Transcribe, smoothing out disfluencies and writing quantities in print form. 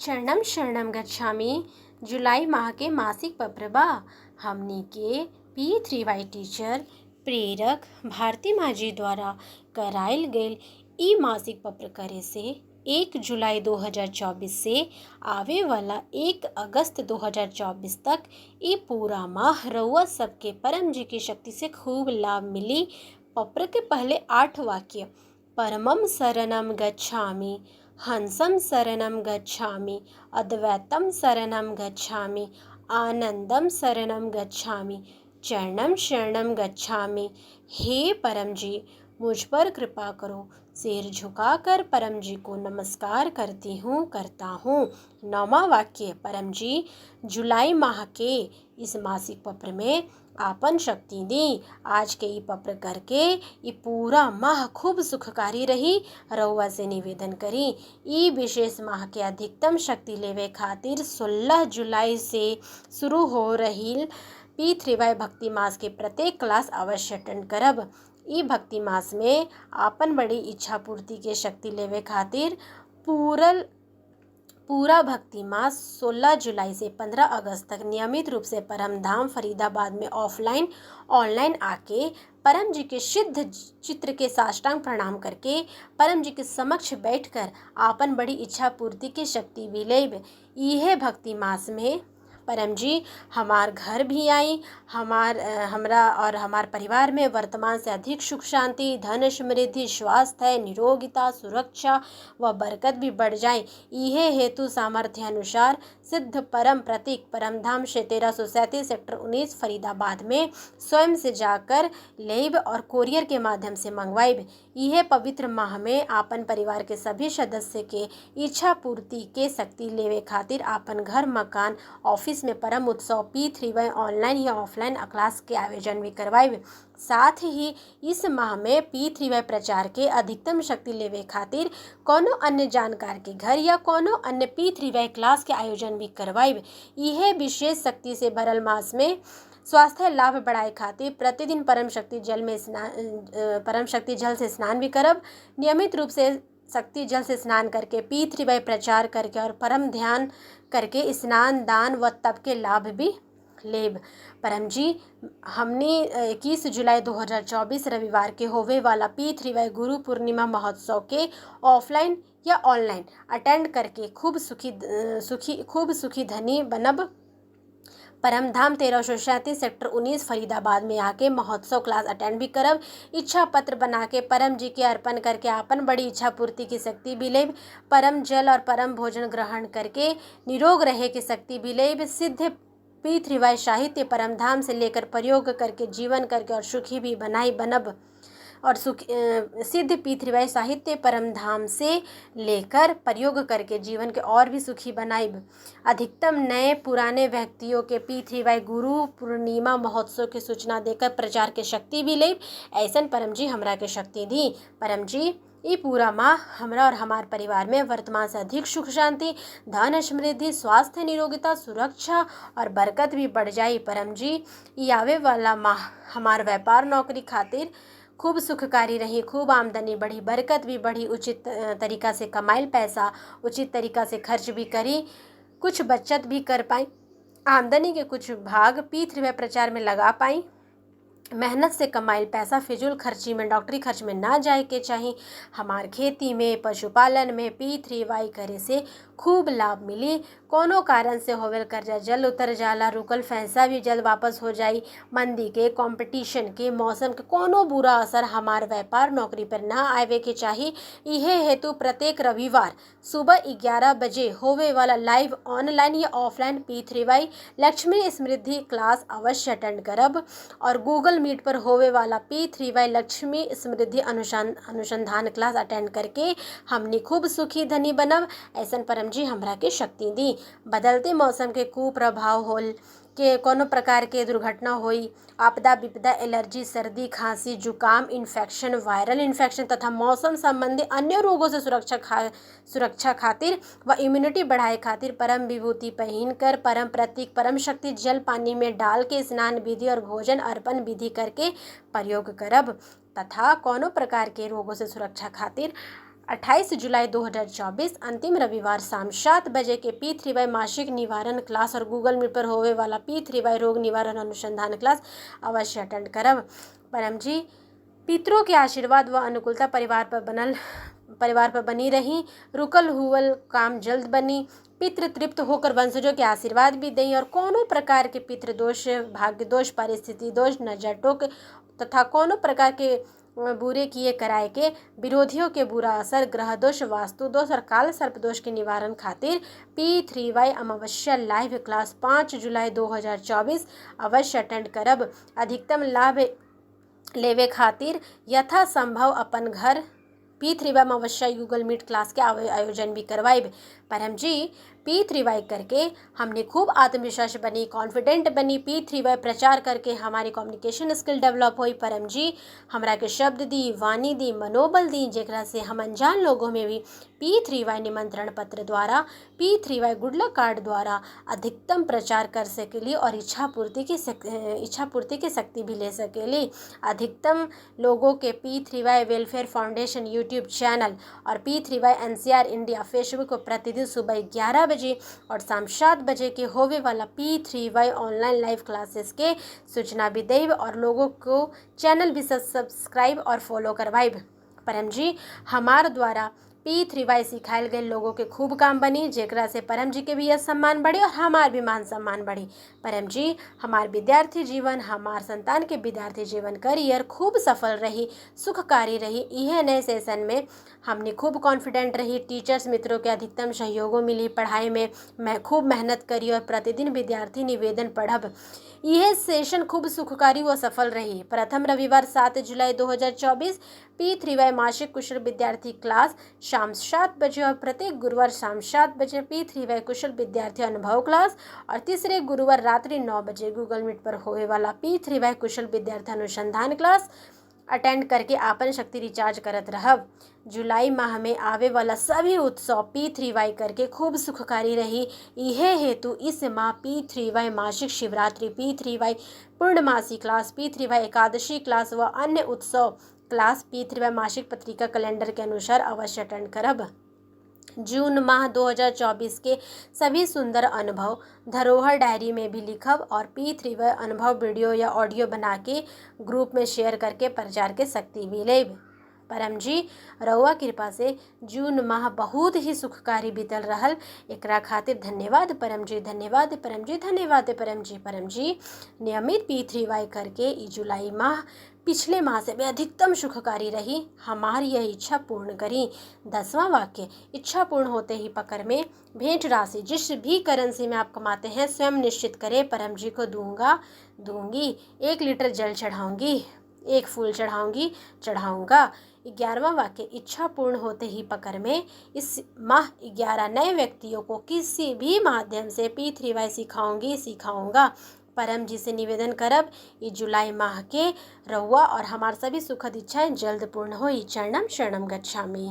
शरणम शरणम गच्छामि। जुलाई माह के मासिक पप्रबा हमनी के P3Y टीचर प्रेरक भारती माजी द्वारा करायल गेल ई मासिक पत्र करे से 1 जुलाई 2024 से आवे वाला 1 अगस्त 2024 तक ई पूरा माह रउआ सबके परम जी की शक्ति से खूब लाभ मिली। पत्र के पहले 8 वाक्य: परमम शरणम गच्छामि, हंसम शरणम गच्छामि, अद्वैतम शरणम गच्छामि, आनंदम शरणम गच्छामि, चरणम शरणम गच्छामि। हे परम जी, मुझ पर कृपा करो। सिर झुकाकर परम जी को नमस्कार करता हूँ। 9वां वाक्य: परम जी, जुलाई माह के इस मासिक पत्र में आपन शक्ति दी। आज के ई पत्र करके ई पूरा माह खूब सुखकारी रही। रउआ से निवेदन करी ई विशेष माह के अधिकतम शक्ति लेवे खातिर 16 जुलाई से शुरू हो रही P3Y भक्ति मास के प्रत्येक क्लास अवश्य अटेंड करब। ई भक्ति मास में आपन बड़ी इच्छा पूर्ति के शक्ति लेवे खातिर पूरा भक्ति मास 16 जुलाई से 15 अगस्त तक नियमित रूप से परमधाम फरीदाबाद में ऑफलाइन ऑनलाइन आके परम जी के सिद्ध चित्र के साष्टांग प्रणाम करके परम जी के समक्ष बैठकर आपन बड़ी इच्छा पूर्ति के शक्ति भी लेब। यह भक्ति मास में परम जी हमार घर भी आई, हमरा और हमार परिवार में वर्तमान से अधिक सुख शांति, धन समृद्धि, स्वास्थ्य, निरोगिता, सुरक्षा व बरकत भी बढ़ जाए। यह हेतु सामर्थ्य अनुसार सिद्ध परम प्रतीक परमधाम से 1337 सेक्टर 19 फरीदाबाद में स्वयं से जाकर लेब और कोरियर के माध्यम से मंगवाइब। यह पवित्र माह में आपन परिवार के सभी सदस्य के इच्छा पूर्ति के शक्ति लेवे खातिर आपन घर, मकान, ऑफिस में परम उत्सव P3Y ऑनलाइन या ऑफलाइन क्लास के आयोजन भी करवाइब। साथ ही इस माह में P3Y प्रचार के अधिकतम शक्ति लेवे खातिर कोनो अन्य जानकार के घर या कोनो अन्य P3Y क्लास के आयोजन भी करवाइब। यह विशेष शक्ति से भरल मास में स्वास्थ्य लाभ बढ़ाए खातिर प्रतिदिन परम शक्ति जल से स्नान भी करब। नियमित रूप से शक्ति जल से स्नान करके P3Y प्रचार करके और परम ध्यान करके स्नान, दान व तप के लाभ भी लेब। परम जी, हमने 21 जुलाई 2024 रविवार के होवे वाला P3Y गुरु पूर्णिमा महोत्सव के ऑफलाइन या ऑनलाइन अटेंड करके खूब सुखी धनी बनब। परमधाम 1337 सेक्टर 19 फरीदाबाद में आके महोत्सव क्लास अटेंड भी करब। इच्छा पत्र बना के परम जी के अर्पण करके आपन बड़ी इच्छा पूर्ति की शक्ति भी लेब। परम जल और परम भोजन ग्रहण करके निरोग रहे की शक्ति भी लेब। सिद्ध P3Y साहित्य परमधाम से लेकर प्रयोग करके जीवन करके और सुखी भी बनब और सिद्ध P3Y साहित्य परमधाम से लेकर प्रयोग करके जीवन के और भी सुखी बनाइब। अधिकतम नए पुराने व्यक्तियों के P3Y गुरु पूर्णिमा महोत्सव की सूचना देकर प्रचार के शक्ति भी लेब। ऐसन परम जी हमरा के शक्ति दी। परम जी, ये पूरा माह हमरा और हमार परिवार में वर्तमान से अधिक सुख शांति, धन समृद्धि, स्वास्थ्य, निरोगिता, सुरक्षा और बरकत भी बढ़ जाई। परम जी, ये आवे वाला माह हमार व्यापार नौकरी खातिर खूब सुखकारी रही, खूब आमदनी बढ़ी, बरकत भी बढ़ी, उचित तरीका से कमाइल पैसा उचित तरीका से खर्च भी करी, कुछ बचत भी कर पाई, आमदनी के कुछ भाग P3Y प्रचार में लगा पाई। मेहनत से कमाइल पैसा फिजूल खर्ची में, डॉक्टरी खर्च में ना जाए के चाहिए। हमार खेती में, पशुपालन में P3Y करे से खूब लाभ मिली। कोनो कारण से होवेल कर्जा जल्द उतर जाला, रुकल पैसा भी जल्द वापस हो जाई। मंदी के, कंपटीशन के, मौसम के कोनो बुरा असर हमार व्यापार नौकरी पर ना आवे के चाहिए। यह हेतु प्रत्येक रविवार सुबह 11 बजे होवे वाला लाइव ऑनलाइन या ऑफलाइन P3Y लक्ष्मी समृद्धि क्लास अवश्य अटेंड करब और गूगल मीट पर होवे वाला P3Y लक्ष्मी समृद्धि अनुसंधान क्लास अटेंड करके हमनी खूब सुखी धनी बनब। ऐसन परम जी हमरा के शक्ति दी। बदलते मौसम के कुप्रभाव होल के कोनो प्रकार के दुर्घटना होई, आपदा विपदा, एलर्जी, सर्दी, खांसी, जुकाम, इन्फेक्शन, वायरल इन्फेक्शन तथा मौसम संबंधी अन्य रोगों से सुरक्षा खातिर व इम्यूनिटी बढ़ाए खातिर परम विभूति पहन कर परम प्रतीक परम शक्ति जल पानी में डाल के स्नान विधि और भोजन अर्पण विधि करके प्रयोग करब तथा कोनो प्रकार के रोगों से सुरक्षा खातिर 28 जुलाई 2024 अंतिम रविवार शाम 7 बजे के P3Y मासिक निवारण क्लास और गूगल मीट पर होवे वाला P3Y रोग निवारण अनुसंधान क्लास अवश्य अटेंड करब। परम जी, पितरों के आशीर्वाद व अनुकूलता परिवार पर बनी रही। रुकल हुवल काम जल्द बनी। पितृ तृप्त होकर वंशजों के आशीर्वाद भी दें और कोनो प्रकार के पितृ दोष, भाग्य दोष, परिस्थिति दोष, नजर टोक तथा कोनो प्रकार के बुरे किए कराए के विरोधियों के बुरा असर, ग्रह दोष, वास्तु दोष और काल सर्प दोष के निवारण खातिर P3Y अमावस्या लाइव क्लास 5 जुलाई 2024 अवश्य अटेंड करब। अधिकतम लाभ लेवे खातिर यथासंभव अपन घर P3Y अमावस्या गूगल मीट क्लास के आयोजन भी करवाइब। परम जी, P3Y करके हमने खूब आत्मविश्वास बनी, कॉन्फिडेंट बनी। P3Y प्रचार करके हमारी कम्युनिकेशन स्किल डेवलप हुई। परम जी, हमरा के शब्द दी, वाणी दी, मनोबल दी, जेकरा से हम अनजान लोगों में भी P3Y निमंत्रण पत्र द्वारा, P3Y गुड लक कार्ड द्वारा अधिकतम प्रचार कर सकेली और इच्छा पूर्ति की शक्ति भी ले सकेली। अधिकतम लोगों के P3Y welfare foundation YouTube channel और P3Y NCR इंडिया फेसबुक को प्रतिदिन सुबह 11 बजे और शाम 7 बजे के होवे वाला P3Y ऑनलाइन लाइव क्लासेस के सूचना भी देव और लोगों को चैनल भी सब्सक्राइब और फॉलो करवाइब। परम जी, हमार द्वारा P3Y सिखाएल गए लोगों के खूब काम बनी, जेकरा से परम जी के भी यश सम्मान बढ़ी और हमार भी मान सम्मान बढ़ी। परम जी, हमार विद्यार्थी जीवन, हमार संतान के विद्यार्थी जीवन करियर खूब सफल रही, सुखकारी रही। यह नए सेशन में हमने खूब कॉन्फिडेंट रही। टीचर्स मित्रों के अधिकतम सहयोगों मिली। पढ़ाई में मैं खूब मेहनत करी और प्रतिदिन विद्यार्थी निवेदन पढ़ब। यह सेशन खूब सुखकारी व सफल रही। प्रथम रविवार 7 जुलाई 2024 P3Y मासिक कुशल विद्यार्थी क्लास शाम 7 बजे और प्रत्येक गुरुवार शाम 7 बजे P3Y कुशल विद्यार्थी अनुभव क्लास और तीसरे गुरुवार रात्रि 9 बजे गूगल मीट पर होने वाला P3Y कुशल विद्यार्थी अनुसंधान क्लास अटेंड करके आपन शक्ति रिचार्ज करत रहब। जुलाई माह में आवे वाला सभी उत्सव P3Y करके खूब सुखकारी रही। यह हेतु इस माह P3Y मासिक शिवरात्रि, P3Y पूर्णमासी क्लास, P3Y एकादशी क्लास व अन्य उत्सव क्लास P3Y मासिक पत्रिका कैलेंडर के अनुसार अवश्य अटेंड करब। जून माह 2024 के सभी सुंदर अनुभव धरोहर डायरी में भी लिखब और P3Y अनुभव वीडियो या ऑडियो बना के ग्रुप में शेयर करके प्रचार के शक्ति भी लेब। परम जी, रउआ कृपा से जून माह बहुत ही सुखकारी बीतल रहल। एकरा खातिर धन्यवाद परम जी, धन्यवाद परम जी, धन्यवाद परम जी। परम जी, नियमित P3Y करके ई जुलाई माह पिछले माह से भी अधिकतम सुखकारी रही। हमारी यह इच्छा पूर्ण करी। 10वां वाक्य, इच्छा पूर्ण होते ही पकड़ में भेंट राशि जिस भी करेंसी में आप कमाते हैं स्वयं निश्चित करें। परम जी को दूंगी। 1 लीटर जल चढ़ाऊंगी, 1 फूल चढ़ाऊंगा। 11वां वाक्य, इच्छा पूर्ण होते ही पकड़ में इस माह 11 नए व्यक्तियों को किसी भी माध्यम से P3Y सिखाऊंगा। परम जी से निवेदन करब इस जुलाई माह के रउआ और हमार सभी सुखद इच्छाएं जल्द पूर्ण होई। चरणम शरणम गच्छामि।